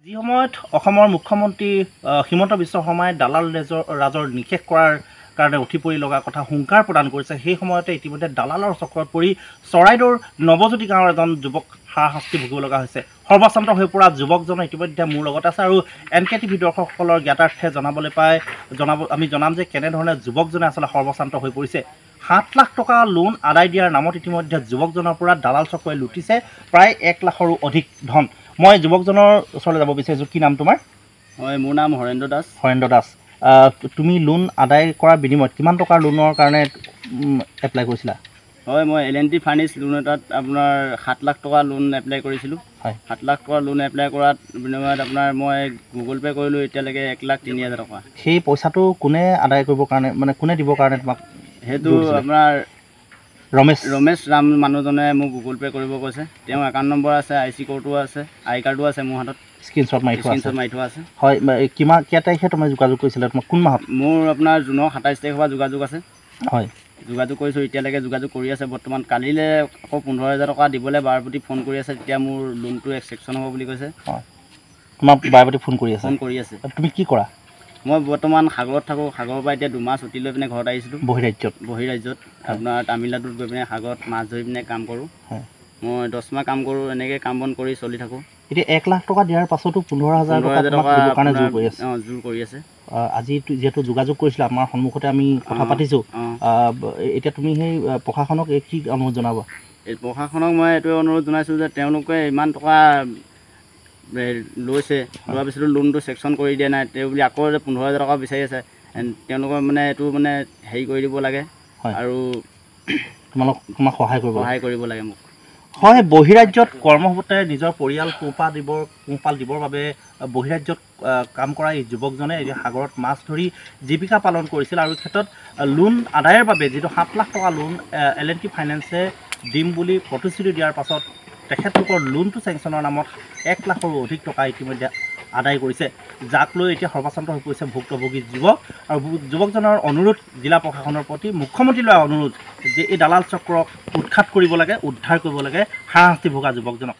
যি সময়ত অসমৰ মুখ্যমন্ত্ৰী হিমন্ত বিশ্ব শৰ্মাই দালাল ৰাজৰ নিষেধ কৰাৰ কাৰণে উঠি পৰি লগা কথা হুংকাৰ প্ৰদান কৰিছে, সেই সময়তে ইতিমধ্যে দালালৰ চক্ৰত পৰি চৰাইদেউৰ নৱজ্যোতি গাঁৱৰ এজন যুৱক হাৰাশাস্তি ভুগিব লগা হৈছে। সৰ্বশান্ত হৈ পৰা যুৱকজন ইতিমধ্যে মোৰ লগত আছে আৰু NKTV দৰ্শকসকলৰ জ্ঞাতাৰ্থে আমি জনাম যে কেনেধৰণে যুৱকজনে আচলতে সৰ্বশান্ত হৈ পৰিছে। 7 লাখ টকা লোন আদায় দিয়াৰ নামত ইতিমধ্যে যুৱকজনৰ পৰা দালাল চক্ৰই লুটিছে প্ৰায় 1 লাখৰো অধিক ধন। মই যুৱকজনৰ ওচৰলৈ যাব বিচাৰিছোঁ। কি নাম তোমাৰ? হয়, মোৰ নাম হৰেন্দ্ৰ দাস। হৰেন্দ্ৰ দাস, তুমি লোন আদায় কৰাৰ বিনিময়ত কিমান টকাৰ লোনৰ কাৰণে এপ্লাই কৰিছিলা? হয়, মই L&T ফাৰ্নিচ লোন এটাত আপোনাৰ 7 লাখ টকা লোন এপ্লাই কৰিছিলোঁ। হয়, 7 লাখ টকা লোন এপ্লাই কৰাত বিনিময়ত আপোনাৰ মই গুগল পে' কৰিলোঁ এতিয়ালৈকে 1,03,000 টকা। সেই পইচাটো কোনে আদায় কৰিবৰ কাৰণে, মানে কোনে দিবৰ কাৰণে তোমাক? সেইটো আপোনাৰ ৰমেশ ৰাম মানুহজনে মোক গুগল পে' কৰিব কৈছে। তেওঁৰ একাউণ্ট নম্বৰ আছে, IC কোডো আছে, আই কাৰ্ডো আছে মোৰ হাতত, স্ক্ৰীনশ্বট মাৰি থোৱা আছে। হয়, কেই তাৰিখে তুমি যোগাযোগ কৰিছিলা? তোমাক কোন মাহত? মোৰ আপোনাৰ জুনৰ 27 তাৰিখৰ পৰা যোগাযোগ আছে। হয়, যোগাযোগ কৰিছোঁ, এতিয়ালৈকে যোগাযোগ কৰি আছে বৰ্তমান। কালিলৈ আকৌ 15,000 টকা দিবলৈ বাৰপতি ফোন কৰি আছে, তেতিয়া মোৰ লোনটো একচেপশ্যন হ'ব বুলি কৈছে। হয়, তোমাক বাৰপতি ফোন কৰি আছে? তুমি কি কৰা? মই বৰ্তমান সাগৰত থাকোঁ। সাগৰৰ পৰা এতিয়া 2 মাহ ছুটি লৈ পিনে ঘৰত আহিছিলোঁ। বহিৰাজ্যত আপোনাৰ তামিলনাডুত গৈ পিনে সাগৰত মাছ ধৰি পিনে কাম কৰোঁ। হয়, মই 10 মাহ কাম কৰোঁ, এনেকৈ কাম বন কৰি চলি থাকোঁ। এতিয়া 1 লাখ টকা দিয়াৰ পাছতো 15,000 টকা দিবৰ কাৰণে জোৰ কৰি আছে। আজি যিহেতু যোগাযোগ কৰিছিলা, আমাৰ সন্মুখতে আমি কথা পাতিছোঁ, এতিয়া তুমি সেই প্ৰশাসনক কি অনুৰোধ জনাবা? এই প্ৰশাসনক মই এইটোৱে অনুৰোধ জনাইছোঁ যে তেওঁলোকে ইমান টকা লৈছে, লোৱাৰ পিছতো লোনটো ছেকশ্যন কৰি দিয়া নাই, তেওঁ বুলি আকৌ যে 15,000 টকা বিচাৰি আছে। তেওঁলোকৰ মানে এইটো মানে হেৰি কৰি দিব লাগে আৰু তোমাক সহায় কৰিব লাগে মোক। হয়, বহিৰাজ্যত কৰ্মসূত্ৰে নিজৰ পৰিয়াল পোহপাল দিবৰ বাবে বহিৰাজ্যত কাম কৰা এই যুৱকজনে এতিয়া সাগৰত মাছ ধৰি জীৱিকা পালন কৰিছিল আৰু এই ক্ষেত্ৰত লোন আদায়ৰ বাবে যিটো 7 লাখ টকা লোন L&T ফাইনেন্সে দিম বুলি প্ৰতিশ্ৰুতি দিয়াৰ পাছত তেখেতলোকৰ লোনটো চেংচনৰ নামত 1 লাখৰো অধিক টকা ইতিমধ্যে আদায় কৰিছে, যাক লৈ এতিয়া সৰ্বশান্ত হৈ পৰিছে ভুক্তভোগী যুৱক। আৰু যুৱকজনৰ অনুৰোধ জিলা প্ৰশাসনৰ প্ৰতি, মুখ্যমন্ত্ৰীলৈ অনুৰোধ যে এই দালাল চক্ৰক উৎখাত কৰিব লাগে, উদ্ধাৰ কৰিব লাগে হাৰাশাস্তি ভোগা যুৱকজনক।